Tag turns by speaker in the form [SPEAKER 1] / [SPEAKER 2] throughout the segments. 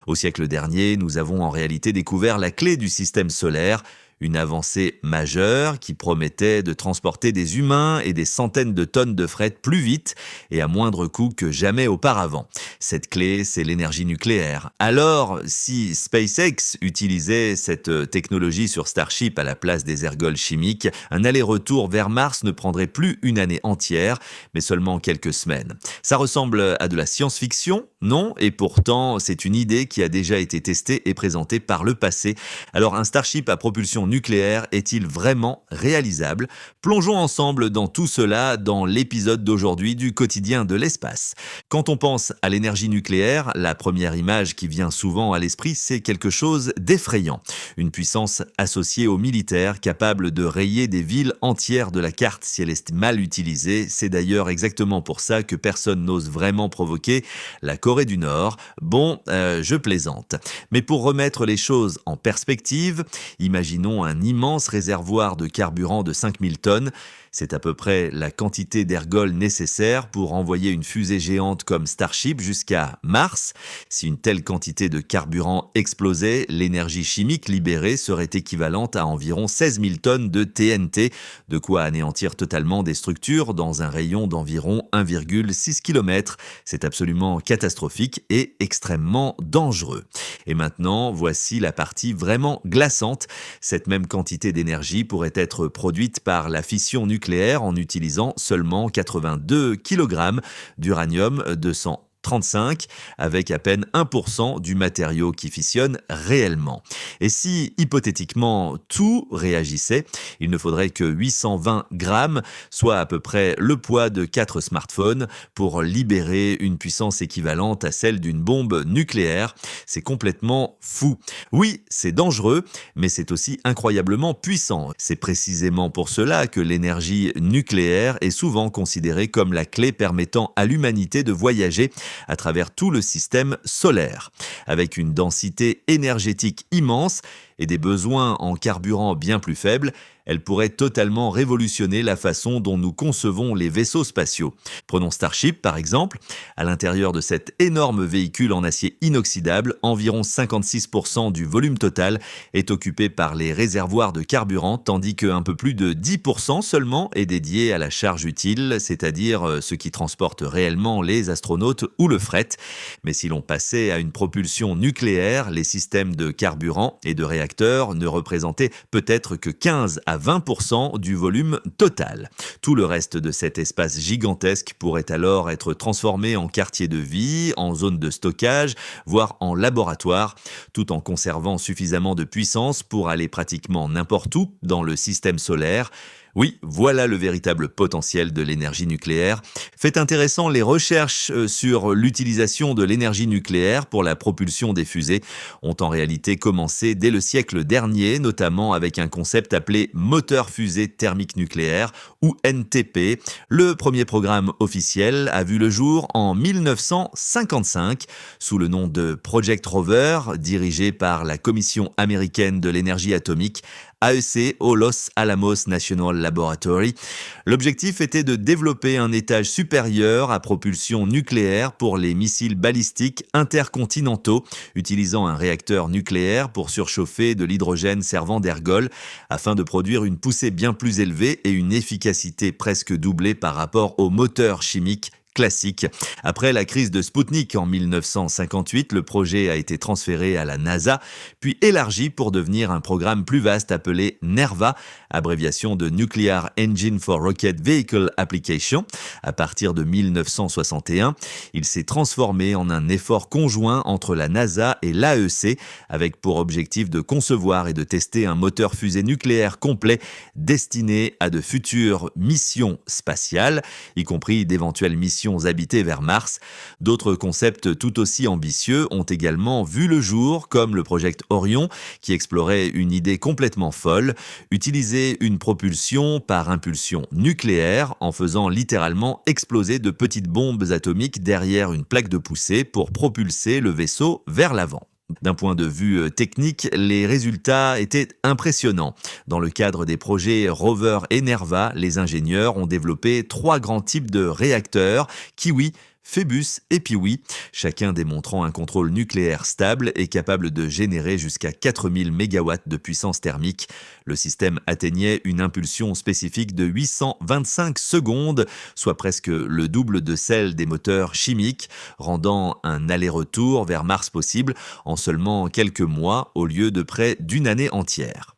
[SPEAKER 1] Au siècle dernier, nous avons en réalité découvert la clé du système solaire, une avancée majeure qui promettait de transporter des humains et des centaines de tonnes de fret plus vite et à moindre coût que jamais auparavant. Cette clé, c'est l'énergie nucléaire. Alors, si SpaceX utilisait cette technologie sur Starship à la place des ergols chimiques, un aller-retour vers Mars ne prendrait plus une année entière, mais seulement quelques semaines. Ça ressemble à de la science-fiction, non? Et pourtant, c'est une idée qui a déjà été testée et présentée par le passé. Alors, un Starship à propulsion nucléaire est-il vraiment réalisable? Plongeons ensemble dans tout cela dans l'épisode d'aujourd'hui du quotidien de l'espace. Quand on pense à l'énergie nucléaire, la première image qui vient souvent à l'esprit, c'est quelque chose d'effrayant. Une puissance associée aux militaires, capable de rayer des villes entières de la carte si elle est mal utilisée. C'est d'ailleurs exactement pour ça que personne n'ose vraiment provoquer la Corée du Nord. Bon, je plaisante. Mais pour remettre les choses en perspective, imaginons un immense réservoir de carburant de 5000 tonnes. C'est à peu près la quantité d'ergols nécessaire pour envoyer une fusée géante comme Starship jusqu'à Mars. Si une telle quantité de carburant explosait, l'énergie chimique libérée serait équivalente à environ 16 000 tonnes de TNT, de quoi anéantir totalement des structures dans un rayon d'environ 1,6 km. C'est absolument catastrophique et extrêmement dangereux. Et maintenant, voici la partie vraiment glaçante. Cette même quantité d'énergie pourrait être produite par la fission nucléaire en utilisant seulement 82 kg d'uranium 235 avec à peine 1% du matériau qui fissionne réellement. Et si, hypothétiquement, tout réagissait, il ne faudrait que 820 grammes, soit à peu près le poids de 4 smartphones, pour libérer une puissance équivalente à celle d'une bombe nucléaire. C'est complètement fou. Oui, c'est dangereux, mais c'est aussi incroyablement puissant. C'est précisément pour cela que l'énergie nucléaire est souvent considérée comme la clé permettant à l'humanité de voyager à travers tout le système solaire. Avec une densité énergétique immense et des besoins en carburant bien plus faibles, elle pourrait totalement révolutionner la façon dont nous concevons les vaisseaux spatiaux. Prenons Starship par exemple. À l'intérieur de cet énorme véhicule en acier inoxydable, environ 56% du volume total est occupé par les réservoirs de carburant, tandis qu'un peu plus de 10% seulement est dédié à la charge utile, c'est-à-dire ce qui transporte réellement les astronautes ou le fret. Mais si l'on passait à une propulsion nucléaire, les systèmes de carburant et de réacteurs ne représentaient peut-être que 15 à 20% du volume total. Tout le reste de cet espace gigantesque pourrait alors être transformé en quartier de vie, en zone de stockage, voire en laboratoire, tout en conservant suffisamment de puissance pour aller pratiquement n'importe où dans le système solaire. Oui, voilà le véritable potentiel de l'énergie nucléaire. Fait intéressant, les recherches sur l'utilisation de l'énergie nucléaire pour la propulsion des fusées ont en réalité commencé dès le siècle dernier, notamment avec un concept appelé moteur fusée thermique nucléaire ou NTP. Le premier programme officiel a vu le jour en 1955 sous le nom de Project Rover, dirigé par la Commission américaine de l'énergie atomique, AEC au Los Alamos National Laboratory. L'objectif était de développer un étage supérieur à propulsion nucléaire pour les missiles balistiques intercontinentaux, utilisant un réacteur nucléaire pour surchauffer de l'hydrogène servant d'ergol, afin de produire une poussée bien plus élevée et une efficacité presque doublée par rapport aux moteurs chimiques classique. Après la crise de Spoutnik en 1958, le projet a été transféré à la NASA, puis élargi pour devenir un programme plus vaste appelé NERVA, abréviation de Nuclear Engine for Rocket Vehicle Application. À partir de 1961, il s'est transformé en un effort conjoint entre la NASA et l'AEC, avec pour objectif de concevoir et de tester un moteur fusée nucléaire complet destiné à de futures missions spatiales, y compris d'éventuelles missions habitées vers Mars. D'autres concepts tout aussi ambitieux ont également vu le jour, comme le Project Orion, qui explorait une idée complètement folle, utiliser une propulsion par impulsion nucléaire en faisant littéralement exploser de petites bombes atomiques derrière une plaque de poussée pour propulser le vaisseau vers l'avant. D'un point de vue technique, les résultats étaient impressionnants. Dans le cadre des projets Rover et Nerva, les ingénieurs ont développé 3 grands types de réacteurs qui, oui, Phébus et Piwi, chacun démontrant un contrôle nucléaire stable et capable de générer jusqu'à 4000 MW de puissance thermique. Le système atteignait une impulsion spécifique de 825 secondes, soit presque le double de celle des moteurs chimiques, rendant un aller-retour vers Mars possible en seulement quelques mois au lieu de près d'une année entière.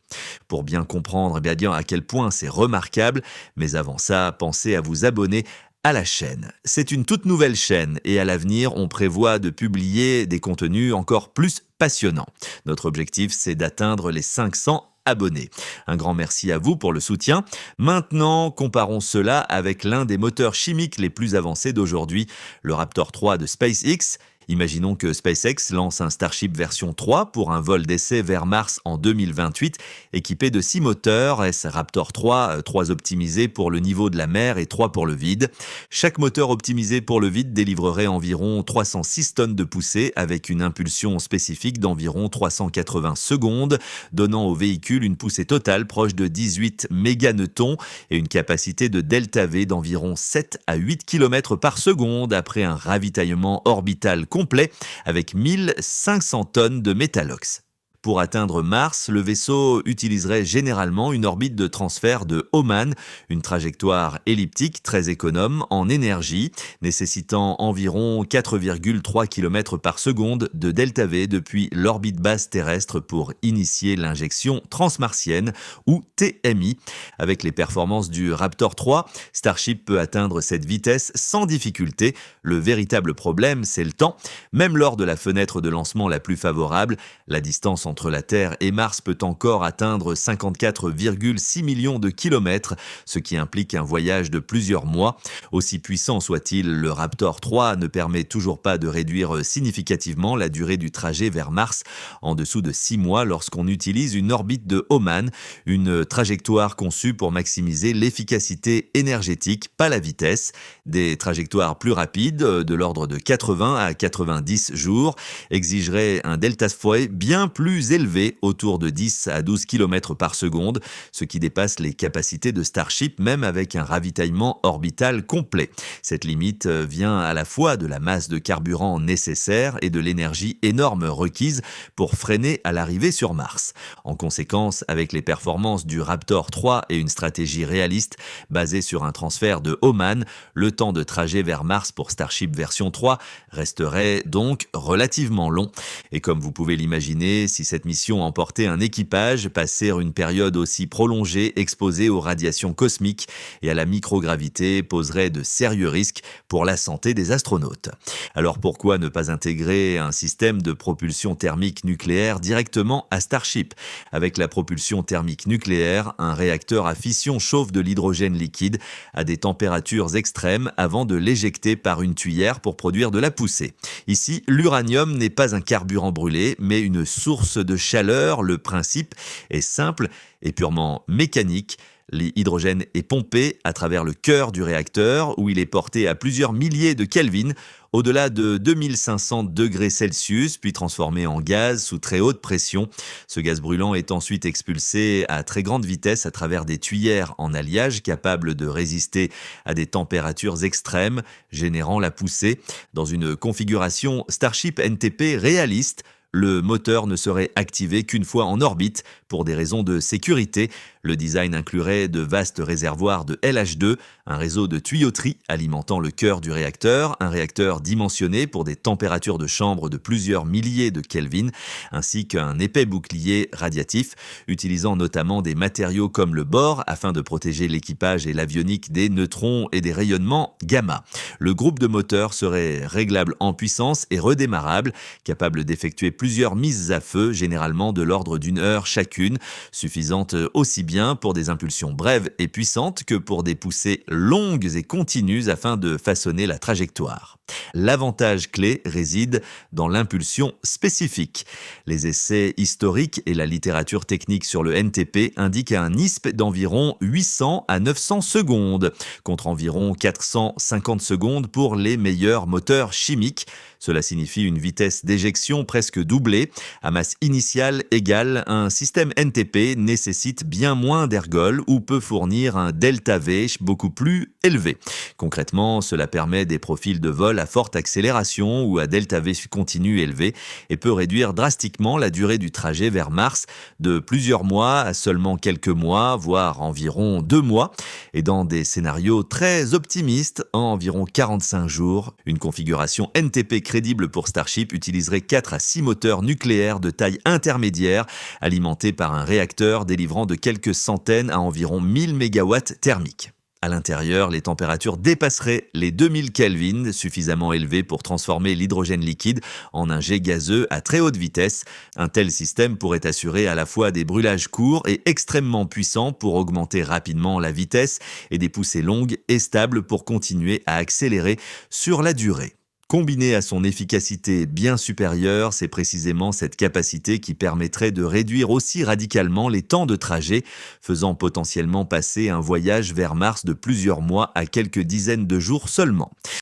[SPEAKER 1] Pour bien comprendre à quel point c'est remarquable, mais avant ça, pensez à vous abonner à la chaîne. C'est une toute nouvelle chaîne et à l'avenir, on prévoit de publier des contenus encore plus passionnants. Notre objectif, c'est d'atteindre les 500 abonnés. Un grand merci à vous pour le soutien. Maintenant, comparons cela avec l'un des moteurs chimiques les plus avancés d'aujourd'hui, le Raptor 3 de SpaceX. Imaginons que SpaceX lance un Starship version 3 pour un vol d'essai vers Mars en 2028, équipé de 6 moteurs, Raptor 3, 3 optimisés pour le niveau de la mer et 3 pour le vide. Chaque moteur optimisé pour le vide délivrerait environ 306 tonnes de poussée avec une impulsion spécifique d'environ 380 secondes, donnant au véhicule une poussée totale proche de 18 méganewtons et une capacité de delta V d'environ 7 à 8 km par seconde après un ravitaillement orbital complet avec 1500 tonnes de métallox. Pour atteindre Mars, le vaisseau utiliserait généralement une orbite de transfert de Hohmann, une trajectoire elliptique très économe en énergie, nécessitant environ 4,3 km par seconde de delta V depuis l'orbite basse terrestre pour initier l'injection transmartienne ou TMI. Avec les performances du Raptor 3, Starship peut atteindre cette vitesse sans difficulté. Le véritable problème, c'est le temps. Même lors de la fenêtre de lancement la plus favorable, la distance entre la Terre et Mars peut encore atteindre 54,6 millions de kilomètres, ce qui implique un voyage de plusieurs mois. Aussi puissant soit-il, le Raptor 3 ne permet toujours pas de réduire significativement la durée du trajet vers Mars en dessous de 6 mois lorsqu'on utilise une orbite de Hohmann, une trajectoire conçue pour maximiser l'efficacité énergétique, pas la vitesse. Des trajectoires plus rapides, de l'ordre de 80 à 90 jours, exigeraient un delta V bien plus élevé, autour de 10 à 12 km par seconde, ce qui dépasse les capacités de Starship même avec un ravitaillement orbital complet. Cette limite vient à la fois de la masse de carburant nécessaire et de l'énergie énorme requise pour freiner à l'arrivée sur Mars. En conséquence, avec les performances du Raptor 3 et une stratégie réaliste basée sur un transfert de Hohmann, le temps de trajet vers Mars pour Starship version 3 resterait donc relativement long. Et comme vous pouvez l'imaginer, si cette mission emportait un équipage, passer une période aussi prolongée exposée aux radiations cosmiques et à la microgravité poserait de sérieux risques pour la santé des astronautes. Alors pourquoi ne pas intégrer un système de propulsion thermique nucléaire directement à Starship? Avec la propulsion thermique nucléaire, un réacteur à fission chauffe de l'hydrogène liquide à des températures extrêmes avant de l'éjecter par une tuyère pour produire de la poussée. Ici, l'uranium n'est pas un carburant brûlé, mais une source de chaleur. Le principe est simple et purement mécanique. L'hydrogène est pompé à travers le cœur du réacteur où il est porté à plusieurs milliers de Kelvin, au-delà de 2500 degrés Celsius, puis transformé en gaz sous très haute pression. Ce gaz brûlant est ensuite expulsé à très grande vitesse à travers des tuyères en alliage capables de résister à des températures extrêmes, générant la poussée. Dans une configuration Starship NTP réaliste, le moteur ne serait activé qu'une fois en orbite pour des raisons de sécurité. Le design inclurait de vastes réservoirs de LH2, un réseau de tuyauterie alimentant le cœur du réacteur, un réacteur dimensionné pour des températures de chambre de plusieurs milliers de Kelvin, ainsi qu'un épais bouclier radiatif, utilisant notamment des matériaux comme le bore afin de protéger l'équipage et l'avionique des neutrons et des rayonnements gamma. Le groupe de moteurs serait réglable en puissance et redémarrable, capable d'effectuer plusieurs mises à feu, généralement de l'ordre d'une heure chacune, suffisantes aussi bien pour des impulsions brèves et puissantes que pour des poussées longues et continues afin de façonner la trajectoire. L'avantage clé réside dans l'impulsion spécifique. Les essais historiques et la littérature technique sur le NTP indiquent un ISP d'environ 800 à 900 secondes, contre environ 450 secondes pour les meilleurs moteurs chimiques. Cela signifie une vitesse d'éjection presque doublée. À masse initiale égale, un système NTP nécessite bien moins d'ergols ou peut fournir un delta V beaucoup plus élevé. Concrètement, cela permet des profils de vol à forte accélération ou à delta V continu élevé et peut réduire drastiquement la durée du trajet vers Mars de plusieurs mois à seulement quelques mois, voire environ 2 mois. Et dans des scénarios très optimistes, en environ 45 jours, une configuration NTP crédible pour Starship utiliserait 4 à 6 moteurs nucléaires de taille intermédiaire, alimentés par un réacteur délivrant de quelques centaines à environ 1000 MW thermiques. À l'intérieur, les températures dépasseraient les 2000 Kelvin, suffisamment élevées pour transformer l'hydrogène liquide en un jet gazeux à très haute vitesse. Un tel système pourrait assurer à la fois des brûlages courts et extrêmement puissants pour augmenter rapidement la vitesse et des poussées longues et stables pour continuer à accélérer sur la durée. Combiné à son efficacité bien supérieure, c'est précisément cette capacité qui permettrait de réduire aussi radicalement les temps de trajet, faisant potentiellement passer un voyage vers Mars de plusieurs mois à quelques dizaines de jours seulement.